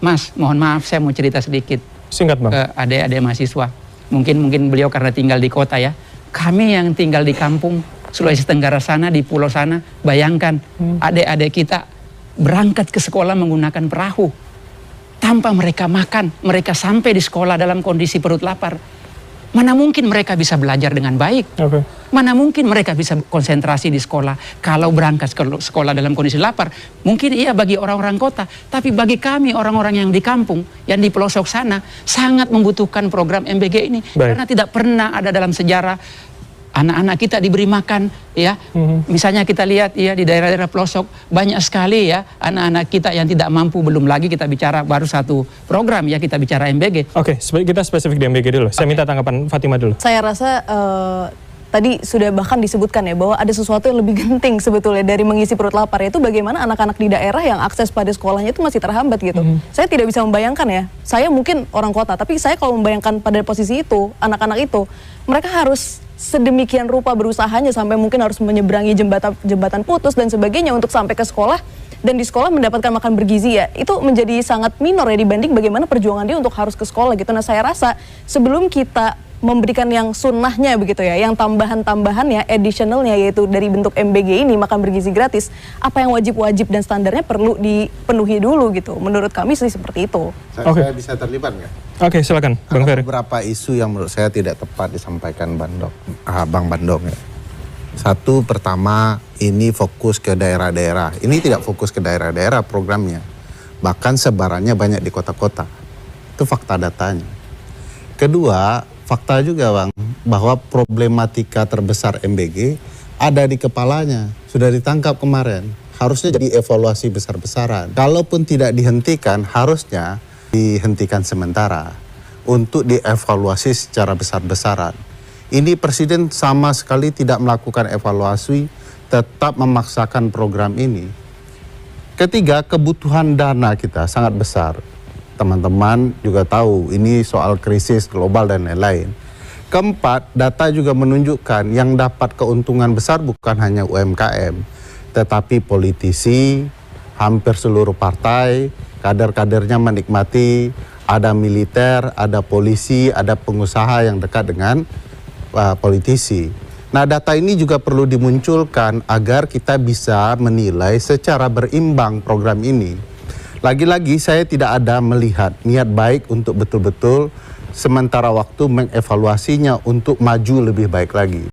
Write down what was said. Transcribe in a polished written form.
Mas, mohon maaf saya mau cerita sedikit. Singkat, Bang. Ke adik-adik mahasiswa. Mungkin beliau karena tinggal di kota ya. Kami yang tinggal di kampung Sulawesi Tenggara sana, di pulau sana, bayangkan adik-adik kita berangkat ke sekolah menggunakan perahu. Tanpa mereka makan, mereka sampai di sekolah dalam kondisi perut lapar. Mana mungkin mereka bisa belajar dengan baik? Mana mungkin mereka bisa konsentrasi di sekolah kalau berangkat ke sekolah dalam kondisi lapar? Mungkin iya bagi orang-orang kota, tapi bagi kami orang-orang yang di kampung, yang di pelosok sana, sangat membutuhkan program MBG ini. Karena tidak pernah ada dalam sejarah anak-anak kita diberi makan, ya. Misalnya kita lihat ya di daerah-daerah pelosok banyak sekali ya anak-anak kita yang tidak mampu, belum lagi kita bicara baru satu program ya, kita bicara MBG. Oke, kita spesifik di MBG dulu. Saya minta tanggapan Fatima dulu. Saya rasa tadi sudah bahkan disebutkan ya bahwa ada sesuatu yang lebih genting sebetulnya dari mengisi perut lapar, yaitu bagaimana anak-anak di daerah yang akses pada sekolahnya itu masih terhambat gitu. Saya tidak bisa membayangkan ya, saya mungkin orang kota, tapi saya kalau membayangkan pada posisi itu, anak-anak itu, mereka harus sedemikian rupa berusahanya sampai mungkin harus menyeberangi jembatan putus dan sebagainya untuk sampai ke sekolah, dan di sekolah mendapatkan makan bergizi ya, itu menjadi sangat minor ya dibanding bagaimana perjuangan dia untuk harus ke sekolah gitu. Nah saya rasa sebelum kita memberikan yang sunnahnya begitu ya, yang tambahan-tambahannya, additionalnya, yaitu dari bentuk MBG ini, makan bergizi gratis, apa yang wajib-wajib dan standarnya perlu dipenuhi dulu gitu. Menurut kami sih seperti itu. Saya bisa terlibat nggak? Oke, silakan Bang Ferry. Beberapa isu yang menurut saya tidak tepat disampaikan Bang Bandong ya. Satu, pertama, ini fokus ke daerah-daerah. Ini tidak fokus ke daerah-daerah programnya. Bahkan sebarannya banyak di kota-kota. Itu fakta datanya. Kedua, fakta juga Bang, bahwa problematika terbesar MBG ada di kepalanya. Sudah ditangkap kemarin. Harusnya jadi evaluasi besar-besaran. Kalaupun tidak dihentikan, harusnya dihentikan sementara untuk dievaluasi secara besar-besaran. Ini Presiden sama sekali tidak melakukan evaluasi, tetap memaksakan program ini. Ketiga, kebutuhan dana kita sangat besar. Teman-teman juga tahu ini soal krisis global dan lain-lain. Keempat, data juga menunjukkan yang dapat keuntungan besar bukan hanya UMKM, tetapi politisi, hampir seluruh partai, kader-kadernya menikmati, ada militer, ada polisi, ada pengusaha yang dekat dengan politisi. Nah, data ini juga perlu dimunculkan agar kita bisa menilai secara berimbang program ini. Lagi-lagi saya tidak ada melihat niat baik untuk betul-betul sementara waktu mengevaluasinya untuk maju lebih baik lagi.